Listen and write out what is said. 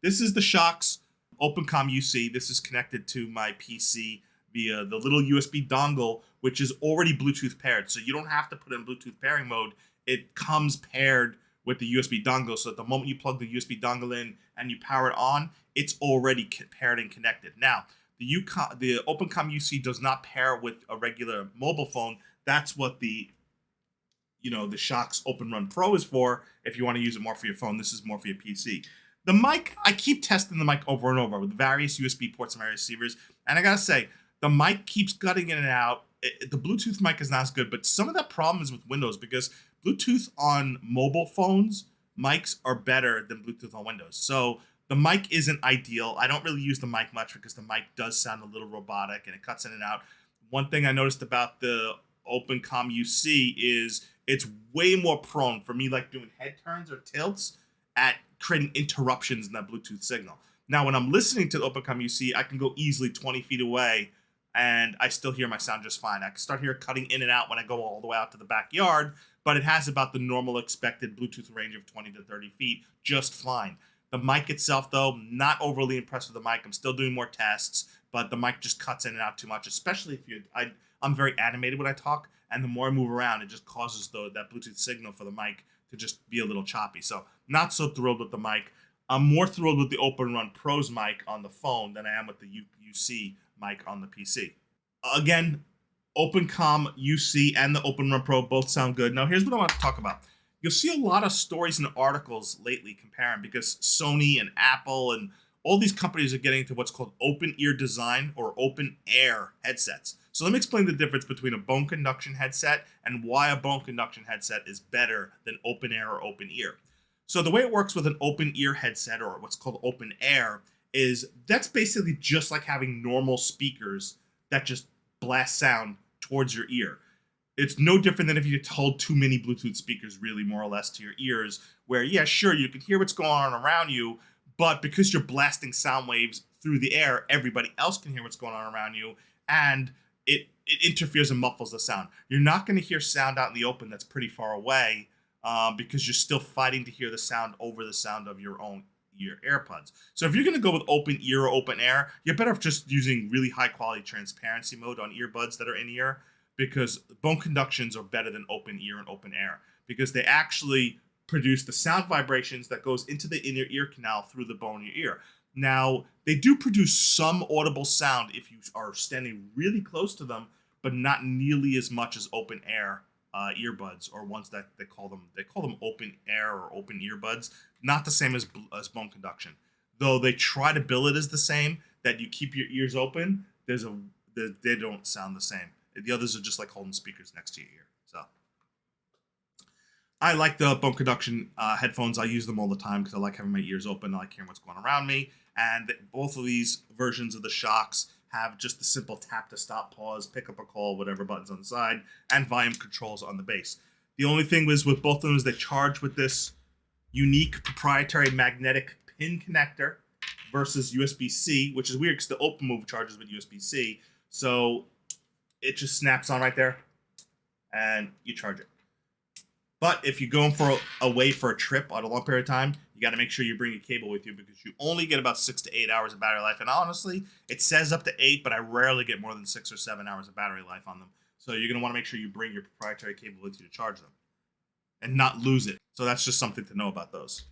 This is the Shokz OpenComm UC. This is connected to my PC via the little USB dongle, which is already Bluetooth paired. So you don't have to put it in Bluetooth pairing mode. It comes paired with the USB dongle. So at the moment you plug the USB dongle in and you power it on, it's already paired and connected. Now, the OpenComm UC does not pair with a regular mobile phone. That's what the Shokz OpenRun Pro is for. If you want to use it more for your phone, this is more for your PC. The mic, I keep testing the mic over and over with various USB ports and various receivers, and I gotta say, the mic keeps cutting in and out. The Bluetooth mic is not as good, but some of that problem is with Windows because Bluetooth on mobile phones, mics are better than Bluetooth on Windows. So the mic isn't ideal. I don't really use the mic much because the mic does sound a little robotic and it cuts in and out. One thing I noticed about the OpenComm UC is it's way more prone for me, like doing head turns or tilts, at creating interruptions in that Bluetooth signal. Now, when I'm listening to the OpenComm UC, I can go easily 20 feet away and I still hear my sound just fine. I can start hearing cutting in and out when I go all the way out to the backyard, but it has about the normal expected Bluetooth range of 20 to 30 feet, just fine. The mic itself, though, not overly impressed with the mic. I'm still doing more tests, but the mic just cuts in and out too much, especially if I'm very animated when I talk, and the more I move around, it just causes that Bluetooth signal for the mic to just be a little choppy. So not so thrilled with the mic. I'm more thrilled with the OpenRun Pro's mic on the phone than I am with the UC mic on the PC. Again, OpenComm UC and the OpenRun Pro both sound good. Now here's what I want to talk about. You'll see a lot of stories and articles lately comparing because Sony and Apple and all these companies are getting into what's called open ear design or open air headsets. So let me explain the difference between a bone conduction headset and why a bone conduction headset is better than open air or open ear. So the way it works with an open ear headset or what's called open air is that's basically just like having normal speakers that just blast sound towards your ear. It's no different than if you hold too many Bluetooth speakers really more or less to your ears where, yeah, sure, you can hear what's going on around you, but because you're blasting sound waves through the air, everybody else can hear what's going on around you, and it interferes and muffles the sound. You're not going to hear sound out in the open that's pretty far away because you're still fighting to hear the sound over the sound of your own ear AirPods. So if you're going to go with open ear or open air, you're better off just using really high quality transparency mode on earbuds that are in ear because bone conductions are better than open ear and open air because they actually produce the sound vibrations that goes into the inner ear canal through the bone in your ear. Now, they do produce some audible sound if you are standing really close to them, but not nearly as much as open air earbuds or ones that they call them open air or open earbuds. Not the same as bone conduction, though they try to bill it as the same. That you keep your ears open. They don't sound the same. The others are just like holding speakers next to your ear. So I like the bone conduction headphones. I use them all the time because I like having my ears open. I like hearing what's going around me. And both of these versions of the Shokz have just the simple tap to stop, pause, pick up a call, whatever buttons on the side, and volume controls on the base. The only thing was with both of them is they charge with this unique proprietary magnetic pin connector versus USB-C, which is weird because the OpenMove charges with USB-C. So it just snaps on right there and you charge it. But if you're going away for a trip on a long period of time, you got to make sure you bring a cable with you because you only get about 6 to 8 hours of battery life. And honestly, it says up to 8, but I rarely get more than 6 or 7 hours of battery life on them. So you're going to want to make sure you bring your proprietary cable with you to charge them and not lose it. So that's just something to know about those.